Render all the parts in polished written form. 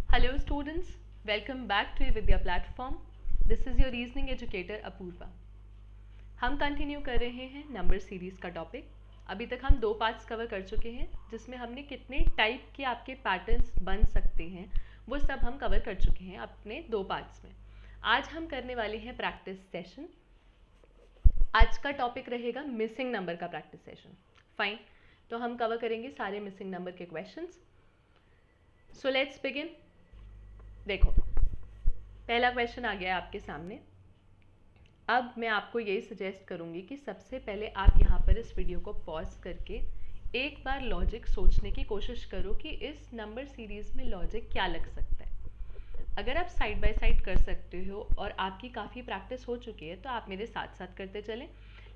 Hello students, welcome back to Vidya platform. This is your reasoning educator Apurva. हम continue कर रहे हैं number series का topic. अभी तक हम 2 पार्ट्स कवर कर चुके हैं जिसमें हमने कितने टाइप के आपके पैटर्न्स बन सकते हैं वो सब हम कवर कर चुके हैं अपने 2 पार्ट्स में. आज हम करने वाले हैं प्रैक्टिस सेशन. आज का टॉपिक रहेगा मिसिंग नंबर का प्रैक्टिस सेशन. फाइन, तो हम कवर करेंगे सारे मिसिंग नंबर के क्वेश्चंस. So let's begin. देखो, पहला क्वेश्चन आ गया है आपके सामने. अब मैं आपको यही सजेस्ट करूंगी कि सबसे पहले आप यहाँ पर इस वीडियो को पॉज करके एक बार लॉजिक सोचने की कोशिश करो कि इस नंबर सीरीज में लॉजिक क्या लग सकता है. अगर आप साइड बाय साइड कर सकते हो और आपकी काफ़ी प्रैक्टिस हो चुकी है तो आप मेरे साथ साथ करते चलें.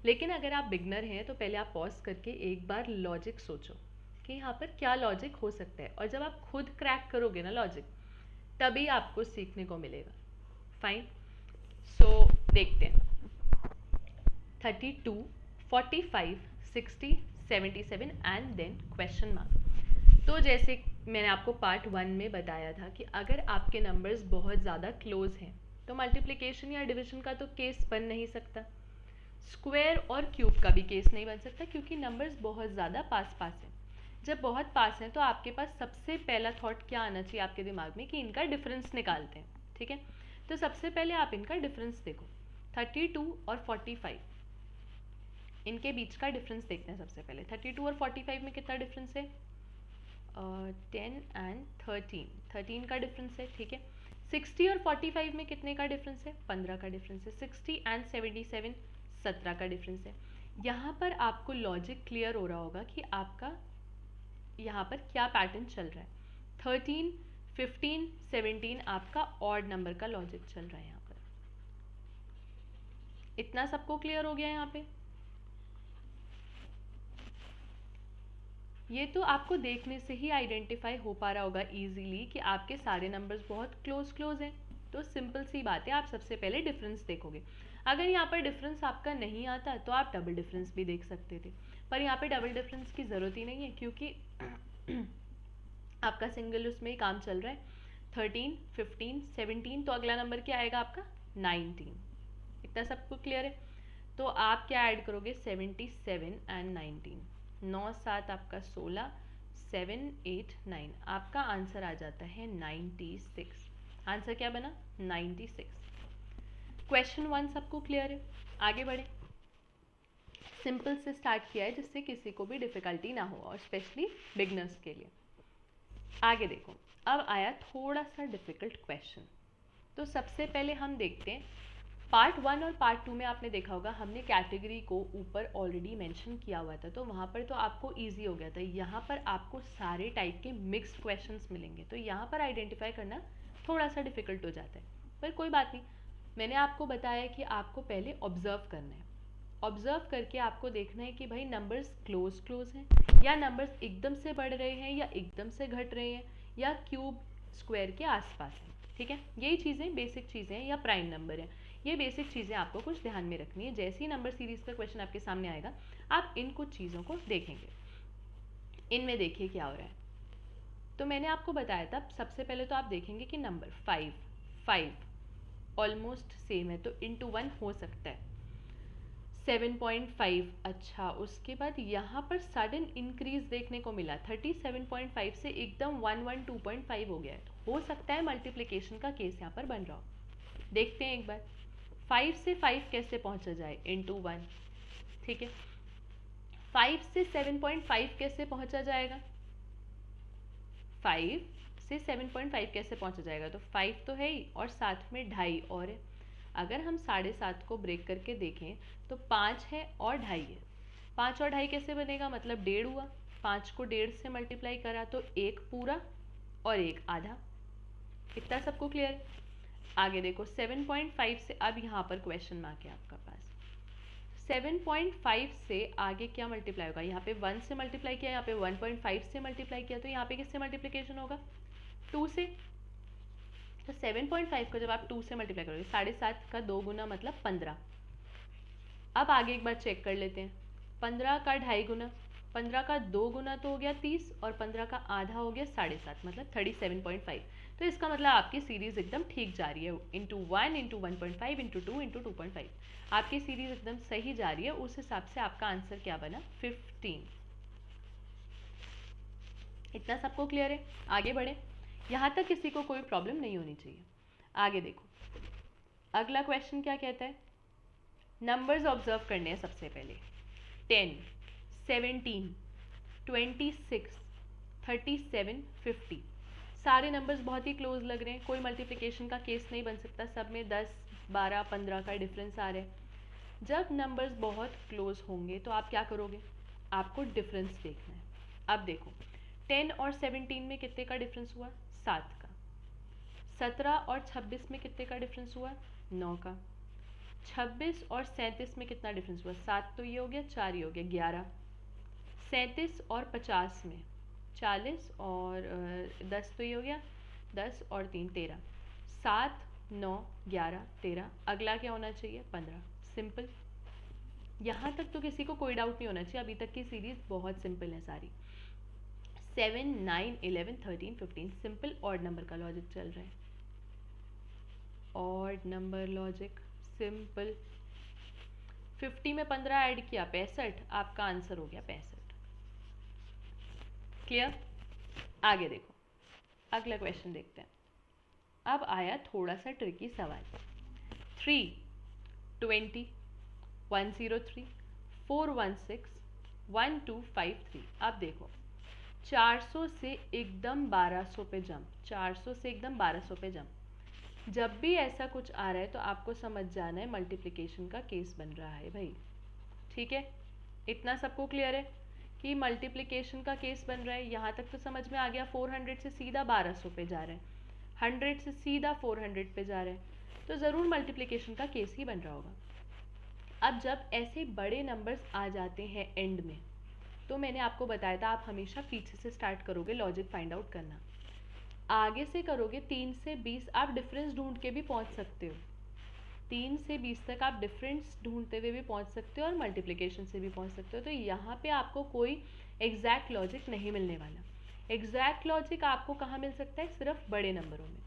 लेकिन अगर आप बिगनर हैं तो पहले आप पॉज करके एक बार लॉजिक सोचो कि यहाँ पर क्या लॉजिक हो सकता है. और जब आप खुद क्रैक करोगे ना लॉजिक, तभी आपको सीखने को मिलेगा. फाइन, सो देखते हैं. 32, 45, 60, 77 एंड देन क्वेश्चन मार्क. तो जैसे मैंने आपको पार्ट 1 में बताया था कि अगर आपके नंबर्स बहुत ज़्यादा क्लोज हैं तो मल्टीप्लिकेशन या डिवीजन का तो केस बन नहीं सकता. स्क्वायर और क्यूब का भी केस नहीं बन सकता क्योंकि नंबर्स बहुत ज़्यादा पास पास हैं. जब बहुत पास हैं तो आपके पास सबसे पहला थॉट क्या आना चाहिए आपके दिमाग में कि इनका डिफरेंस निकालते हैं. ठीक है, तो सबसे पहले आप इनका डिफरेंस देखो. 32 और 45, इनके बीच का डिफरेंस देखते हैं सबसे पहले. 32 और 45 में कितना डिफरेंस है? 10 एंड 13 का डिफरेंस है. ठीक है, 60 और 45 में कितने का डिफरेंस है? 15 का डिफरेंस है. 60 एंड 77 17 का डिफरेंस है. यहाँ पर आपको लॉजिक क्लियर हो रहा होगा कि आपका यहाँ पर क्या पैटर्न चल रहा है. 13, 15, 17 आपका ऑड नंबर का लॉजिक चल रहा है. यहाँ पर इतना सबको क्लियर हो गया. यहाँ पे ये तो आपको देखने से ही आइडेंटिफाई हो पा रहा होगा इजीली कि आपके सारे नंबर्स बहुत क्लोज हैं. तो सिंपल सी बात है, आप सबसे पहले डिफरेंस देखोगे. अगर यहाँ पर डिफरेंस आपका नहीं आता तो आप डबल डिफरेंस भी देख सकते थे, पर यहाँ पे डबल डिफरेंस की ज़रूरत ही नहीं है क्योंकि आपका सिंगल उसमें ही काम चल रहा है. 13, 15, 17, तो अगला नंबर क्या आएगा आपका? 19. इतना सबको क्लियर है. तो आप क्या ऐड करोगे? 77 एंड 19. 9 7 आपका 16, 7 8 9. आपका आंसर आ जाता है 96. आंसर क्या बना? 96. क्वेश्चन 1 सबको क्लियर है. आगे बढ़े. सिंपल से स्टार्ट किया है जिससे किसी को भी डिफिकल्टी ना हो और स्पेशली बिगनर्स के लिए. आगे देखो, अब आया थोड़ा सा डिफिकल्ट क्वेश्चन. तो सबसे पहले हम देखते हैं पार्ट 1 और पार्ट 2 में आपने देखा होगा हमने कैटेगरी को ऊपर ऑलरेडी मेंशन किया हुआ था, तो वहाँ पर तो आपको इजी हो गया था. यहाँ पर आपको सारे टाइप के मिक्स्ड क्वेश्चंस मिलेंगे तो यहाँ पर आइडेंटिफाई करना थोड़ा सा डिफिकल्ट हो जाता है. पर कोई बात नहीं, मैंने आपको बताया कि आपको पहले ऑब्जर्व करना है. ऑब्जर्व करके आपको देखना है कि भाई नंबर्स क्लोज हैं या नंबर्स एकदम से बढ़ रहे हैं या एकदम से घट रहे हैं या क्यूब स्क्वायर के आसपास हैं. ठीक है, यही चीज़ें बेसिक चीज़ें हैं या प्राइम नंबर हैं. ये बेसिक चीज़ें आपको कुछ ध्यान में रखनी है. जैसे ही नंबर सीरीज़ का क्वेश्चन आपके सामने आएगा आप इन कुछ चीज़ों को देखेंगे. इनमें देखिए क्या हो रहा है. तो मैंने आपको बताया था सबसे पहले तो आप देखेंगे कि नंबर 5 ऑलमोस्ट सेम है तो इंटू 1 हो सकता है. 7.5, अच्छा उसके बाद यहाँ पर सडन इंक्रीज देखने को मिला. 37.5 से एकदम 112.5 हो गया है. हो सकता है मल्टीप्लिकेशन का केस यहाँ पर बन रहा हो. देखते हैं एक बार. 5 से 5 कैसे पहुँचा जाए? इंटू 1. ठीक है, 5 से 7.5 कैसे पहुँचा जाएगा? 5 से 7.5 कैसे पहुँचा जाएगा? तो 5 तो है ही और साथ में 2.5 और है. अगर हम 7.5 को ब्रेक करके देखें तो 5 है और 2.5 है. 5 और 2.5 कैसे बनेगा? मतलब 1.5 हुआ. 5 को 1.5 से मल्टीप्लाई करा तो 1 पूरा और 1 आधा. इतना सबको क्लियर है. आगे देखो 7.5 से, अब यहाँ पर क्वेश्चन मार्क है आपका पास. 7.5 से आगे क्या मल्टीप्लाई होगा? यहाँ पे 1 से मल्टीप्लाई किया, यहाँ पे 1.5 से मल्टीप्लाई किया, तो यहाँ पे किससे मल्टीप्लिकेशन होगा? 2 से. तो 7.5 को जब आप 2 से मल्टीप्लाई करोगे, 7.5 का 2 गुना मतलब 15. अब आगे एक बार चेक कर लेते हैं. 15 का 2.5 गुना 15 का 2 गुना तो हो गया 30 और 15 का आधा हो गया 7.5 मतलब 37.5। तो इसका मतलब आपकी सीरीज एकदम ठीक जा रही है, इंटू 1 इंटू 1.5 इंटू 2 इंटू 2.5 आपकी सीरीज एकदम सही जा रही है। उस हिसाब से आपका आंसर क्या बना 15। इतना सबको क्लियर है? आगे बढ़े, यहाँ तक किसी को कोई प्रॉब्लम नहीं होनी चाहिए। आगे देखो अगला क्वेश्चन क्या कहता है। नंबर्स ऑब्जर्व करने हैं सबसे पहले। 10, 17, 26, 37, 50 सारे नंबर्स बहुत ही क्लोज लग रहे हैं, कोई मल्टीप्लिकेशन का केस नहीं बन सकता, सब में 10, 12, 15 का डिफरेंस आ रहा है। जब नंबर्स बहुत क्लोज होंगे तो आप क्या करोगे, आपको डिफरेंस देखना है। अब देखो 10 और 17 में कितने का डिफरेंस हुआ, 7 का। 17 और 26 में कितने का डिफरेंस हुआ, 9 का। 26 और 37 में कितना डिफरेंस हुआ, 7 तो ये हो गया, 4 ये हो गया, 11। 37 और 50 में 40 और 10 तो ये हो गया, 10 और 3 13। 7, 9, 11, 13, अगला क्या होना चाहिए 15। सिंपल, यहाँ तक तो किसी को कोई डाउट नहीं होना चाहिए, अभी तक की सीरीज बहुत सिंपल है सारी। 7, 9, 11, 13, 15 सिंपल ऑड नंबर का लॉजिक चल रहा है, ऑड नंबर लॉजिक सिंपल। 50 में 15 ऐड किया 65, आपका आंसर हो गया 65। क्लियर? आगे देखो अगला क्वेश्चन देखते हैं। अब आया थोड़ा सा ट्रिकी सवाल। 3, 20, 103, 416, 1253। अब देखो 400 से एकदम 1200 पे जंप, 400 से एकदम 1200 पे जंप। जब भी ऐसा कुछ आ रहा है तो आपको समझ जाना है मल्टीप्लिकेशन का केस बन रहा है भाई। ठीक है, इतना सबको क्लियर है कि मल्टीप्लिकेशन का केस बन रहा है। यहाँ तक तो समझ में आ गया। 400 से सीधा 1200 पे जा रहा है, 100 से सीधा 400 पे जा रहा है, तो ज़रूर मल्टीप्लिकेशन का केस ही बन रहा होगा। अब जब ऐसे बड़े नंबर्स आ जाते हैं एंड में, तो मैंने आपको बताया था आप हमेशा पीछे से स्टार्ट करोगे लॉजिक फाइंड आउट करना। आगे से करोगे 3 से 20, आप डिफरेंस ढूंढ के भी पहुंच सकते हो। 3 से 20 तक आप डिफरेंस ढूंढते हुए भी पहुंच सकते हो और मल्टीप्लिकेशन से भी पहुंच सकते हो। तो यहाँ पे आपको कोई एग्जैक्ट लॉजिक नहीं मिलने वाला। एग्जैक्ट लॉजिक आपको कहाँ मिल सकता है, सिर्फ बड़े नंबरों में।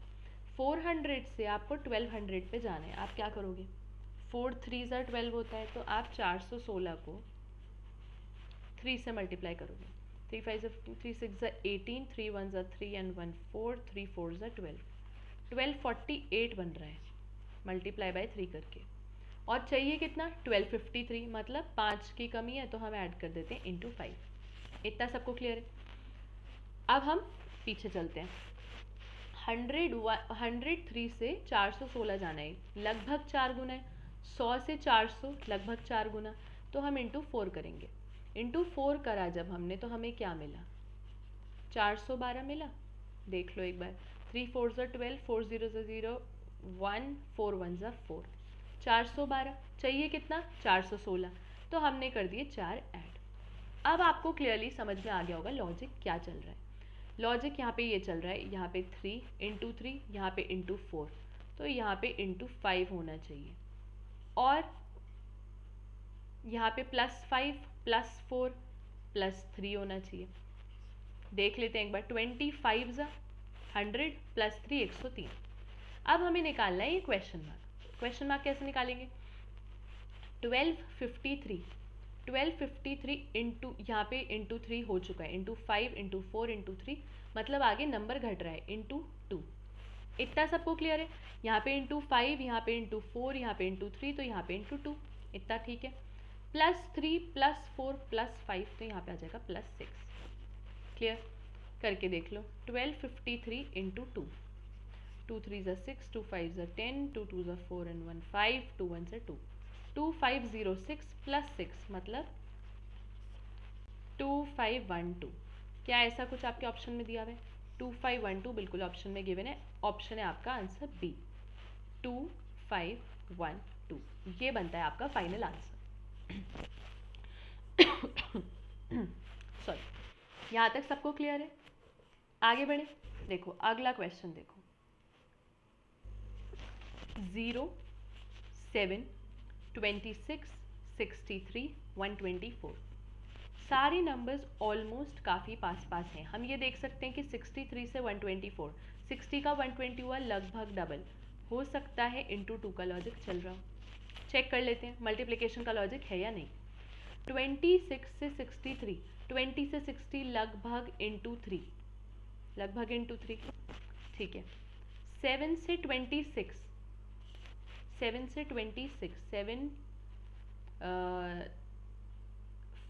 400 से आपको 1200 पे जाना है, आप क्या करोगे, 4 3 12 होता है, तो आप 416 को 3 से मल्टीप्लाई करोगे। 3 5 3 6 18, 3 1 3 and 1 4, 3 4 12, 1248 बन रहा है मल्टीप्लाई बाय 3 करके। और चाहिए कितना 1253, मतलब 5 की कमी है तो हम ऐड कर देते हैं इंटू 5। इतना सबको क्लियर है? अब हम पीछे चलते हैं। 103 से 416 जाना है, लगभग 4 गुना है। 100 से 400 लगभग 4 गुना, तो हम इंटू 4 करेंगे। इंटू 4 करा जब हमने तो हमें क्या मिला, 412 मिला। देख लो एक बार, 3 4 12, 4 0 0, 1 4 1 4, 412। चाहिए कितना 416, तो हमने कर दिए 4 ऐड। अब आपको क्लियरली समझ में आ गया होगा लॉजिक क्या चल रहा है। लॉजिक यहाँ पे ये चल रहा है, यहाँ पे 3 इंटू 3, यहाँ पे इंटू 4, तो यहाँ पे इंटू 5 होना चाहिए। और यहाँ पे +5 +4 +3 होना चाहिए। देख लेते हैं एक बार, 25 100 +3 103। अब हमें निकालना है ये क्वेश्चन मार्क। क्वेश्चन मार्क कैसे निकालेंगे, 1253 इंटू, यहाँ पे इंटू 3 हो चुका है, इंटू 5 इंटू 4 इंटू 3, मतलब आगे नंबर घट रहा है, इंटू 2। इतना सबको क्लियर है? यहाँ पे इंटू 5, यहाँ पे इंटू 4, यहाँ पे इंटू 3, तो यहाँ पे इंटू 2। इतना ठीक है। +3 +4 +5, तो यहाँ पे आ जाएगा +6। क्लियर? करके देख लो, 1253 इंटू 2, 2 3 6, 2 5 10, 2 2 4 and 1 5, 2 1 2, 2506 +6 मतलब 2512। क्या ऐसा कुछ आपके ऑप्शन में दिया हुआ है? 2512 बिल्कुल ऑप्शन में गिवन है, ऑप्शन है आपका आंसर बी, 2512। ये बनता है आपका फाइनल आंसर। सॉरी, यहाँ तक सबको क्लियर है? आगे बढ़े, देखो अगला क्वेश्चन देखो। 0 7 26 63 124 सारे नंबर्स ऑलमोस्ट काफ़ी पास पास हैं। हम ये देख सकते हैं कि 63 से 124, 60 का 120 हुआ लगभग डबल, हो सकता है इंटू 2 का लॉजिक चल रहा हो। चेक कर लेते हैं मल्टीप्लिकेशन का लॉजिक है या नहीं। 26 से 63, 20 से 60 लगभग इंटू 3, लगभग इंटू 3, ठीक है। 7 से 26, 7 से 26, 7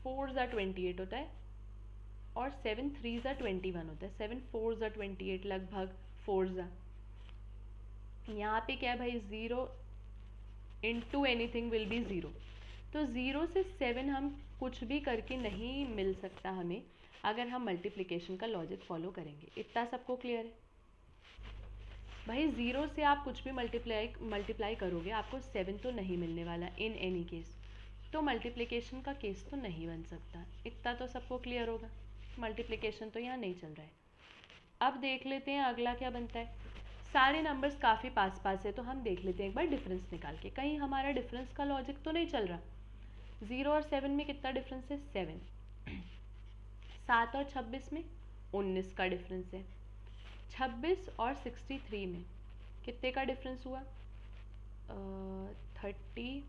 4 ज़ा 28 होता है और 7 3 ज़ा 21 होता है। 7 4 ज़ा 28 लगभग 4 ज़ा, यहाँ पे क्या है भाई, 0 इंटू एनीथिंग विल बी 0। तो 0 से 7 हम कुछ भी करके नहीं मिल सकता हमें, अगर हम मल्टीप्लिकेशन का लॉजिक फॉलो करेंगे। इतना सबको क्लियर है भाई? 0 से आप कुछ भी मल्टीप्लाई करोगे, आपको 7 तो नहीं मिलने वाला इन एनी केस, तो मल्टीप्लिकेशन का केस तो नहीं बन सकता। इतना तो सबको क्लियर होगा, मल्टीप्लिकेशन तो यहाँ नहीं चल रहा है। अब देख लेते हैं अगला क्या बनता है। सारे नंबर्स काफ़ी पास पास है, तो हम देख लेते हैं एक बार डिफरेंस निकाल के, कहीं हमारा डिफरेंस का लॉजिक तो नहीं चल रहा। 0 और 7 में कितना डिफरेंस है? 7। 7 और 26 में 19 का डिफरेंस है। 26 और 63 में कितने का डिफरेंस हुआ? 30,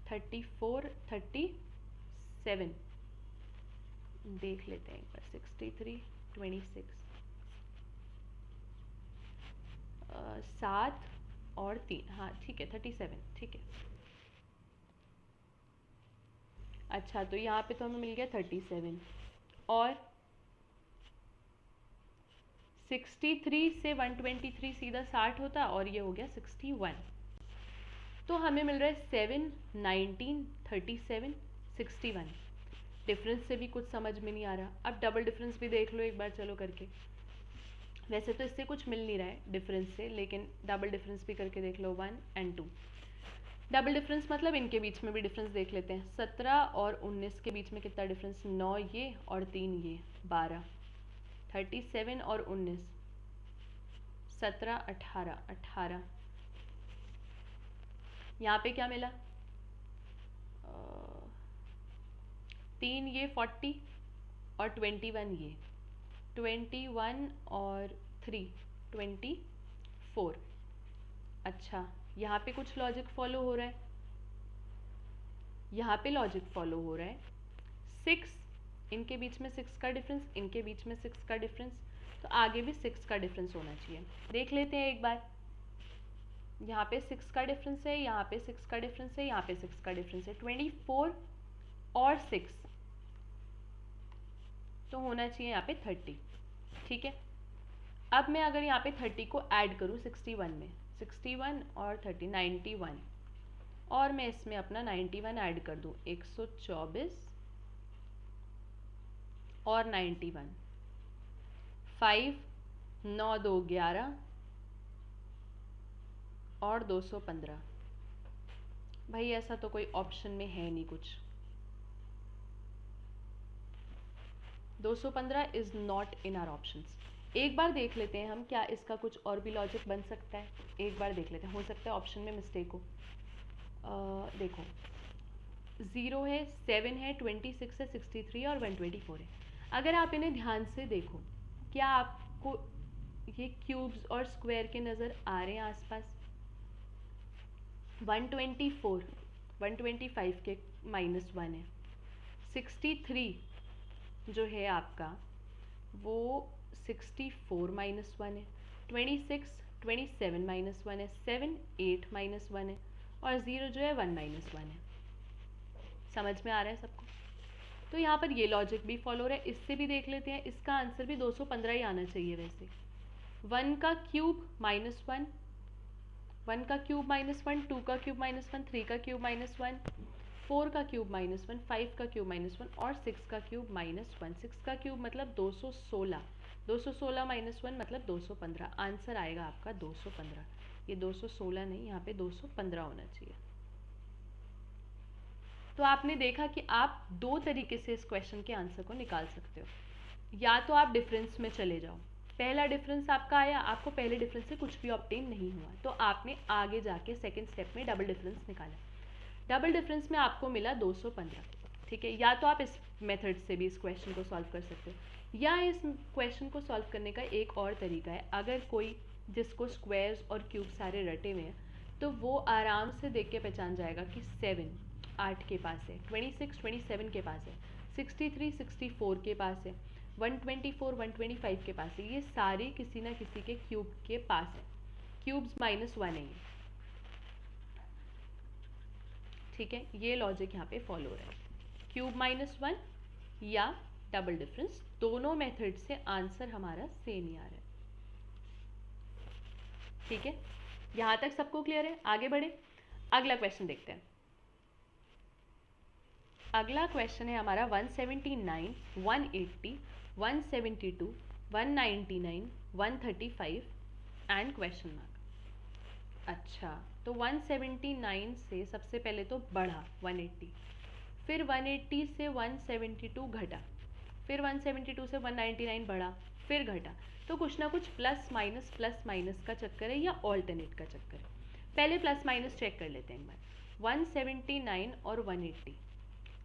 34, 37। देख लेते हैं एक बार। 63, 26, 7 और 3, हाँ ठीक है 37, ठीक है। अच्छा, तो यहाँ पे तो हमें मिल गया 37, और 63 से 123 सीधा 60 होता, और ये हो गया 61। तो हमें मिल रहा है 7, 19, 37, 61। डिफरेंस से भी कुछ समझ में नहीं आ रहा। अब डबल डिफरेंस भी देख लो एक बार चलो करके। वैसे तो इससे कुछ मिल नहीं रहा है डिफरेंस से, लेकिन डबल डिफरेंस भी करके देख लो, 1 and 2। डबल डिफरेंस मतलब इनके बीच में भी डिफरेंस देख लेते हैं। 17 और 19 के बीच में कितना डिफरेंस? 9 ये और 3 ये, 12। 37 और 19, 17, 18, 18। यहाँ पे क्या मिला? 3 ये 40 और 21 ये, 21 और 3 24। अच्छा, यहाँ पे कुछ लॉजिक फॉलो हो रहा है, यहाँ पे लॉजिक फॉलो हो रहा है। 6, इनके बीच में 6 का डिफरेंस, इनके बीच में 6 का डिफरेंस, तो आगे भी 6 का डिफरेंस होना चाहिए। देख लेते हैं एक बार। यहाँ पे 6 का डिफरेंस है, यहाँ पे 6 का डिफरेंस है, यहाँ पे 6 का डिफरेंस है। 24 और 6 तो होना चाहिए यहाँ पे 30, ठीक है। अब मैं अगर यहाँ पे 30 को ऐड करूँ 61 में, 61 और 30, 91, और मैं इसमें अपना 91 ऐड कर दूँ, 124 और 91, 5, 9 2 11 और 215। भाई ऐसा तो कोई ऑप्शन में है नहीं कुछ। 215 is not in are options. एक बार देख लेते हैं हम, क्या इसका कुछ और भी लॉजिक बन सकता है। एक बार देख लेते हैं, हो सकता है ऑप्शन में मिस्टेक हो। देखो 0 है, 7 है, 26 है, 63 और 124 है। अगर आप इन्हें ध्यान से देखो, क्या आपको ये क्यूब्स और स्क्वायर के नज़र आ रहे हैं आसपास? 124 125 के -1 है। 63 जो है आपका वो 64 -1 है। 26 27 -1 है। 7 8 -1 है, और 0 जो है 1 -1 है। समझ में आ रहा है सबको? तो यहाँ पर ये लॉजिक भी फॉलो हो रहा है। इससे भी देख लेते हैं, इसका आंसर भी 215 ही आना चाहिए वैसे। 1 का क्यूब -1, 1 का क्यूब -1, 2 का क्यूब -1, 3 का क्यूब -1, 4 का क्यूब -1, 5 का क्यूब -1 और 6 का क्यूब -1। 6 का क्यूब मतलब 216, 216 -1 मतलब 215। आंसर आएगा आपका 215। ये 216 नहीं, यहाँ पे 215 होना चाहिए। तो आपने देखा कि आप दो तरीके से इस क्वेश्चन के आंसर को निकाल सकते हो। या तो आप डिफरेंस में चले जाओ, पहला डिफरेंस आपका आया, आपको पहले डिफरेंस से कुछ भी ऑब्टेन नहीं हुआ, तो आपने आगे जाके सेकंड स्टेप में डबल डिफरेंस निकाला। डबल डिफरेंस में आपको मिला 215, ठीक है। या तो आप इस मेथड से भी इस क्वेश्चन को सॉल्व कर सकते हो। या इस क्वेश्चन को सॉल्व करने का एक और तरीका है, अगर कोई जिसको स्क्वायर्स और क्यूब सारे रटे हुए हैं तो वो आराम से देख के पहचान जाएगा कि 7 8 के पास है, 26 27 के पास है, 63 64 के पास है, 124 125 के पास है, ये सारे किसी ना किसी के क्यूब के पास है। क्यूब्स -1 है ये, ठीक है। ये लॉजिक यहाँ पे फॉलो हो रहा है, क्यूब -1 या डबल डिफरेंस, दोनों मेथड से आंसर हमारा सेम ही आ रहा है, ठीक है। यहाँ तक सबको क्लियर है? आगे बढ़े, अगला क्वेश्चन देखते हैं। अगला क्वेश्चन है हमारा 179 180 172 199 135 एंड क्वेश्चन मार्क। अच्छा, तो 179 से सबसे पहले तो बढ़ा 180, फिर 180 से 172 घटा, फिर 172 से 199 बढ़ा, फिर घटा, तो कुछ ना कुछ प्लस माइनस का चक्कर है या ऑल्टरनेट का चक्कर है। पहले प्लस माइनस चेक कर लेते हैं एक बार। 179 और 180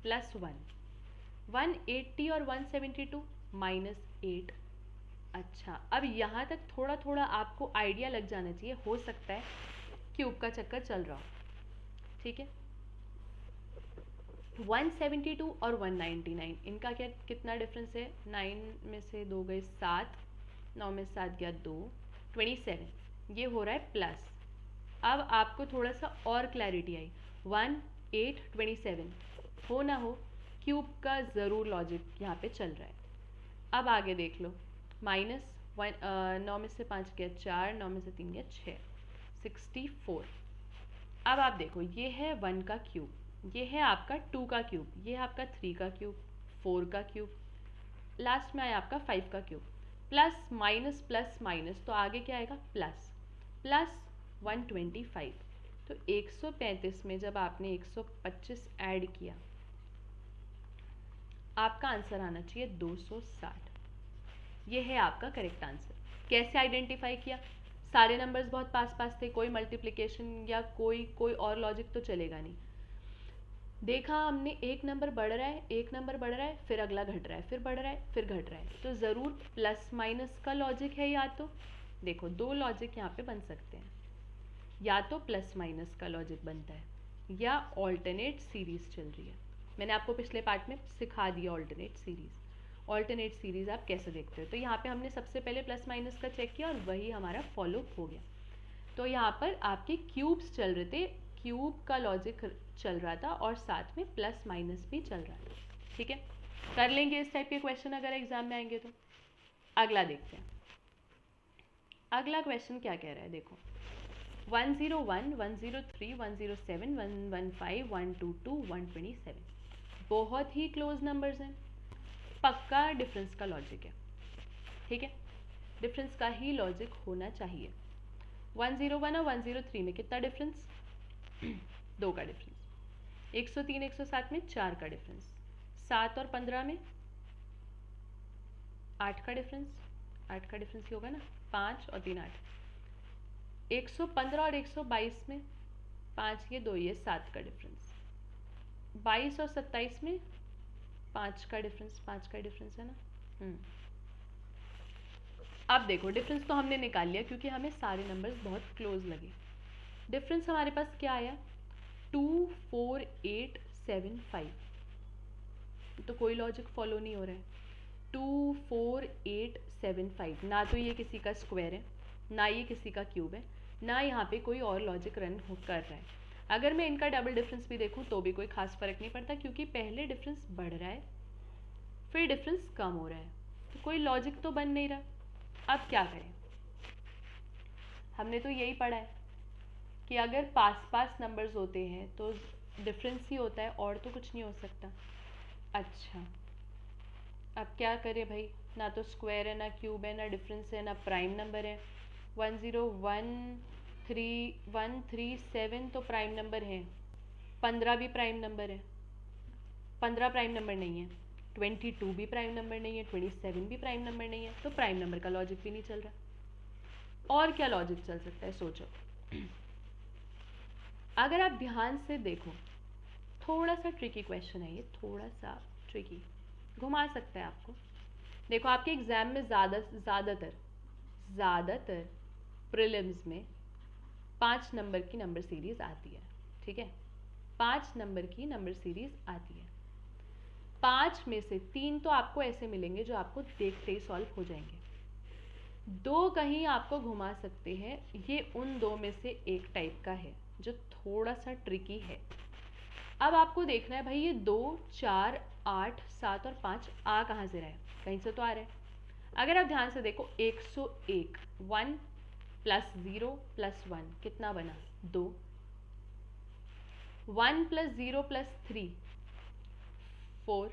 +1, 180 और 172 -8। अच्छा, अब यहाँ तक थोड़ा थोड़ा आपको आइडिया लग जाना चाहिए, हो सकता है क्यूब का चक्कर चल रहा हो, ठीक है। 172 और 199 इनका क्या कितना डिफरेंस है? 9 में से 2 गए 7, 9 में 7 गया 2, 27, ये हो रहा है प्लस। अब आपको थोड़ा सा और क्लैरिटी आई, 1 8 27 हो ना हो, क्यूब का ज़रूर लॉजिक यहाँ पे चल रहा है। अब आगे देख लो, -1 9 में से 5 गया 4, 9 में से 3 गया 6, 64। अब आप देखो, ये है 1 का क्यूब, ये है आपका 2 का क्यूब, ये है आपका 3 का क्यूब, 4 का क्यूब, लास्ट में आया आपका 5 का क्यूब। प्लस माइनस तो आगे क्या आएगा? प्लस 125। तो 135 में जब आपने 125 ऐड किया, आपका आंसर आना चाहिए 260। ये है आपका करेक्ट आंसर। कैसे आइडेंटिफाई किया? सारे नंबर्स बहुत पास पास थे, कोई मल्टीप्लिकेशन या कोई और लॉजिक तो चलेगा नहीं। देखा हमने, एक नंबर बढ़ रहा है, एक नंबर बढ़ रहा है, फिर अगला घट रहा है, फिर बढ़ रहा है, फिर घट रहा है, तो ज़रूर प्लस माइनस का लॉजिक है। या तो देखो, दो लॉजिक यहाँ पे बन सकते हैं, या तो प्लस माइनस का लॉजिक बनता है या ऑल्टरनेट सीरीज चल रही है। मैंने आपको पिछले पार्ट में सिखा दिया ऑल्टरनेट सीरीज। ऑल्टरनेट सीरीज आप कैसे देखते हो? तो यहाँ पे हमने सबसे पहले प्लस माइनस का चेक किया और वही हमारा फॉलो हो गया। तो यहाँ पर आपके क्यूब्स चल रहे थे, क्यूब का लॉजिक चल रहा था और साथ में प्लस माइनस भी चल रहा था, ठीक है। कर लेंगे इस टाइप के क्वेश्चन अगर एग्जाम में आएंगे तो। अगला देखते हैं, अगला क्वेश्चन क्या कह रहा है, देखो 101 103 107 115 122 127, बहुत ही क्लोज नंबर्स हैं, पक्का डिफरेंस का लॉजिक है, ठीक है। डिफरेंस का ही लॉजिक होना चाहिए। 101 और 103 में कितना डिफरेंस? 2 का डिफरेंस। 103 107 में 4 का डिफरेंस। 7 और 15 में 8 का डिफरेंस। 8 का डिफरेंस ही होगा ना, 5 और 3 8। 115 और 122 में 5 ये 2 ये 7 का डिफरेंस। 22 और 27 में 5 का डिफरेंस, 5 का डिफरेंस है ना। अब देखो, डिफरेंस तो हमने निकाल लिया क्योंकि हमें सारे नंबर्स बहुत क्लोज लगे। डिफरेंस हमारे पास क्या आया? 24875। तो कोई लॉजिक फॉलो नहीं हो रहा है। 24875, ना तो ये किसी का स्क्वायर है, ना ये किसी का क्यूब है, ना यहाँ पे कोई और लॉजिक रन कर रहा है। अगर मैं इनका डबल डिफरेंस भी देखूँ तो भी कोई खास फर्क नहीं पड़ता, क्योंकि पहले डिफरेंस बढ़ रहा है फिर डिफरेंस कम हो रहा है, तो कोई लॉजिक तो बन नहीं रहा। अब क्या करें? हमने तो यही पढ़ा है कि अगर पास पास नंबर्स होते हैं तो डिफरेंस ही होता है, और तो कुछ नहीं हो सकता। अच्छा, अब क्या करें भाई? ना तो स्क्वायर है, ना क्यूब है, ना डिफरेंस है, ना प्राइम नंबर है। 1013137 तो प्राइम नंबर है, 15 भी प्राइम नंबर है, 15 प्राइम नंबर नहीं है, 22 भी प्राइम नंबर नहीं है, 27 भी प्राइम नंबर नहीं है, तो प्राइम नंबर का लॉजिक भी नहीं चल रहा। और क्या लॉजिक चल सकता है, सोचो। अगर आप ध्यान से देखो, थोड़ा सा ट्रिकी क्वेश्चन है ये, थोड़ा सा ट्रिकी। घुमा सकता है आपको। देखो आपके एग्जाम में ज़्यादातर प्रीलिम्स में 5 नंबर की नंबर सीरीज आती है, ठीक है, 5 नंबर की नंबर सीरीज आती है। 5 में से 3 तो आपको ऐसे मिलेंगे जो आपको देखते ही सॉल्व हो जाएंगे, 2 कहीं आपको घुमा सकते हैं, ये उन 2 में से एक टाइप का है जो थोड़ा सा ट्रिकी है। अब आपको देखना है भाई ये 2, 4, 8, 7 और 5 आ कहाँ से रहा है, कहीं से तो आ रहा है। अगर आप ध्यान से देखो 101, 1 + 0 + 1 कितना बना 2, 1 + 0 + 3 4,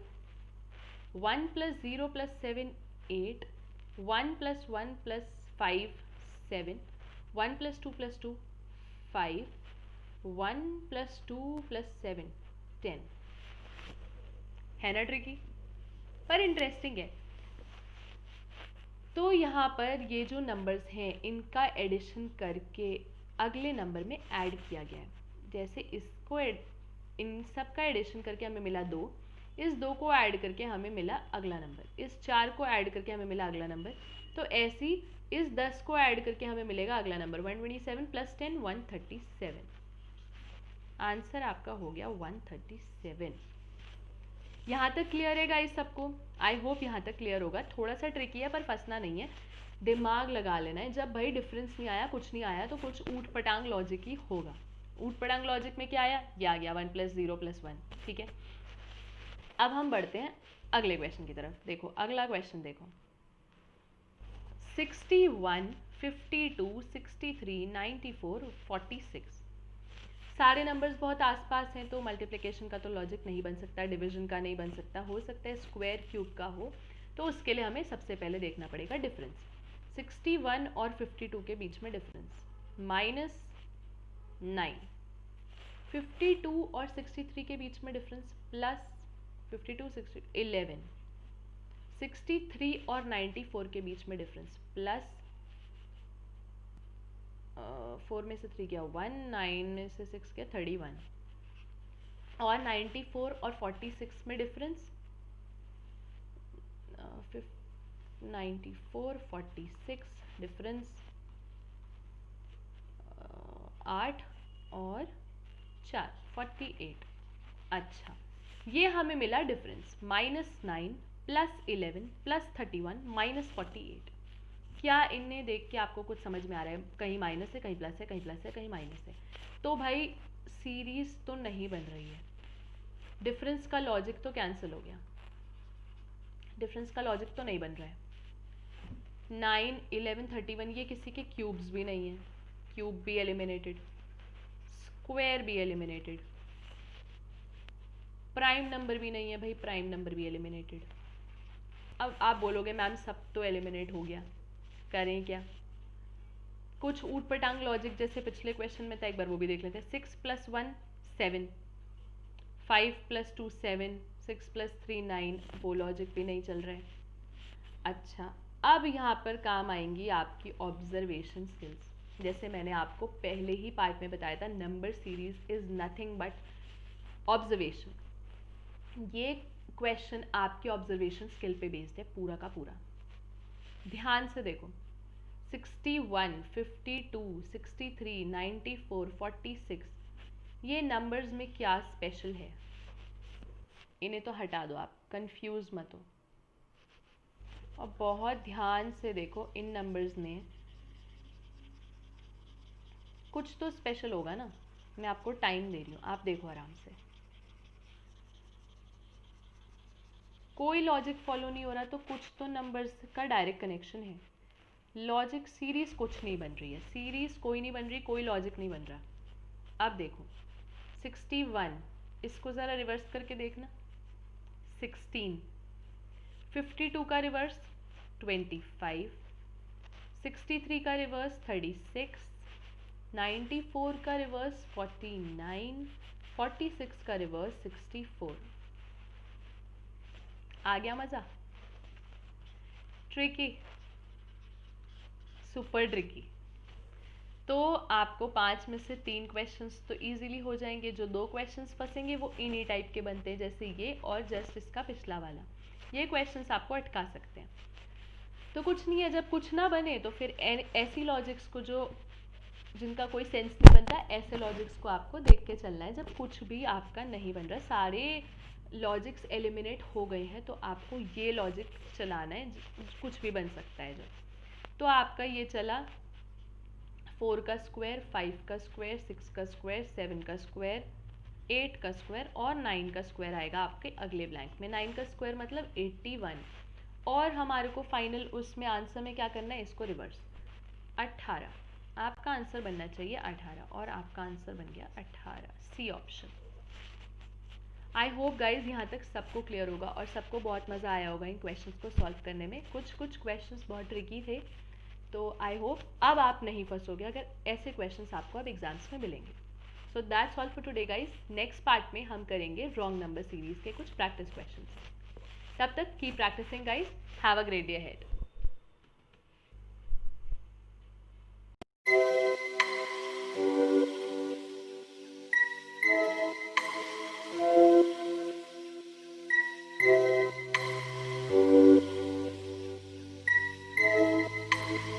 1 + 0 + 7 8, 1 + 1 + 5 7, 1 + 2 + 2 5, 1 + 2 + 7 10। है ना ट्रिकी, पर इंटरेस्टिंग है। तो यहाँ पर ये जो नंबर्स हैं इनका एडिशन करके अगले नंबर में ऐड किया गया है। जैसे इसको इन सब का एडिशन करके हमें मिला 2, इस 2 को ऐड करके हमें मिला अगला नंबर, इस 4 को ऐड करके हमें मिला अगला नंबर, तो ऐसी इस 10 को ऐड करके हमें मिलेगा अगला नंबर 127 + 10 137। आंसर आपका हो गया 137। यहाँ तक क्लियर है गाइस सबको? आई होप यहाँ तक क्लियर होगा। थोड़ा सा ट्रिकी है पर फंसना नहीं है, दिमाग लगा लेना है। जब भाई डिफरेंस नहीं आया, कुछ नहीं आया, तो कुछ ऊट पटांग लॉजिक ही होगा। ऊट पटांग लॉजिक में क्या आया? ये आ गया 1 + 0 + 1, ठीक है। अब हम बढ़ते हैं अगले क्वेश्चन की तरफ। देखो अगला क्वेश्चन देखो, 61 52 63 94 46। सारे नंबर्स बहुत आसपास हैं तो मल्टीप्लिकेशन का तो लॉजिक नहीं बन सकता, डिवीजन का नहीं बन सकता, हो सकता है स्क्वायर क्यूब का हो, तो उसके लिए हमें सबसे पहले देखना पड़ेगा डिफरेंस। 61 और 52 के बीच में डिफरेंस -9, 52 और 63 के बीच में डिफरेंस +52 60 11, 63 और 94 के बीच में डिफरेंस +4 में से 3 गया 1, 9 में से 6 गया 31, और 94 और 46 में डिफरेंस 94 46 डिफरेंस 8 और 4 48। अच्छा, ये हमें मिला डिफरेंस -9 +11 +31 -48। क्या इन्हें देख के आपको कुछ समझ में आ रहा है? कहीं माइनस है, कहीं प्लस है, कहीं प्लस है, कहीं माइनस है, तो भाई सीरीज तो नहीं बन रही है, डिफरेंस का लॉजिक तो कैंसिल हो गया, डिफरेंस का लॉजिक तो नहीं बन रहा है। 9 11 31 ये किसी के क्यूब्स भी नहीं है, क्यूब भी एलिमिनेटेड, स्क्वायर भी एलिमिनेटेड, प्राइम नंबर भी नहीं है भाई, प्राइम नंबर भी एलिमिनेटेड। अब आप बोलोगे मैम सब तो एलिमिनेट हो गया, करें क्या? कुछ ऊट पटांग लॉजिक जैसे पिछले क्वेश्चन में था, एक बार वो भी देख लेते हैं। 6 + 1 7, 5 + 2 7, 6 + 3 9, वो लॉजिक भी नहीं चल रहा है। अच्छा, अब यहाँ पर काम आएंगी आपकी ऑब्जर्वेशन स्किल्स। जैसे मैंने आपको पहले ही पार्ट में बताया था, number series is nothing but observation. ये क्वेश्चन आपके ऑब्जर्वेशन स्किल पे बेस्ड है पूरा का पूरा। ध्यान से देखो, 61 52 63 94 46 ये नंबर्स में क्या स्पेशल है? इन्हें तो हटा दो, आप कंफ्यूज मत हो, और बहुत ध्यान से देखो। इन नंबर्स में कुछ तो स्पेशल होगा ना, मैं आपको टाइम दे रही हूँ, आप देखो आराम से। कोई लॉजिक फॉलो नहीं हो रहा तो कुछ तो नंबर्स का डायरेक्ट कनेक्शन है। लॉजिक सीरीज कुछ नहीं बन रही है, सीरीज कोई नहीं बन रही, कोई लॉजिक नहीं बन रहा। अब देखो 61, इसको ज़रा रिवर्स करके देखना, 16, 52 का रिवर्स 25, 63 का रिवर्स 36, 94 का रिवर्स 49, 46 का रिवर्स 64। आ गया मज़ा? Tricky, super tricky. तो आपको 5 में से 3 क्वेश्चंस तो इजीली हो जाएंगे, जो 2 क्वेश्चंस फंसेंगे वो इन्हीं टाइप के बनते हैं जैसे ये और जस्ट इसका पिछला वाला। ये क्वेश्चंस आपको अटका सकते हैं। तो कुछ नहीं है, जब कुछ ना बने तो फिर ऐसी लॉजिक्स को जो जिनका कोई सेंस नहीं बनता, ऐसे लॉजिक्स को आपको देख के चलना है। जब कुछ भी आपका नहीं बन रहा, सारे लॉजिक्स एलिमिनेट हो गए हैं, तो आपको ये लॉजिक चलाना है, कुछ भी बन सकता है जो। तो आपका ये चला 4 का स्क्वायर, 5 का स्क्वायर, 6 का स्क्वायर, 7 का स्क्वायर, 8 का स्क्वायर और 9 का स्क्वायर आएगा आपके अगले ब्लैंक में। 9 का स्क्वायर मतलब 81, और हमारे को फाइनल उसमें आंसर में क्या करना है, इसको रिवर्स 18। आपका आंसर बनना चाहिए 18 और आपका आंसर बन गया 18, C option. I hope guys यहाँ तक सबको क्लियर होगा और सबको बहुत मज़ा आया होगा इन क्वेश्चंस को सॉल्व करने में। कुछ क्वेश्चंस बहुत ट्रिकी थे, तो आई होप अब आप नहीं फंसोगे अगर ऐसे क्वेश्चंस आपको अब एग्जाम्स में मिलेंगे। So that's all for today guys. Next part में हम करेंगे रॉन्ग नंबर सीरीज के कुछ प्रैक्टिस क्वेश्चंस। तब तक keep practicing guys. Have a great day ahead.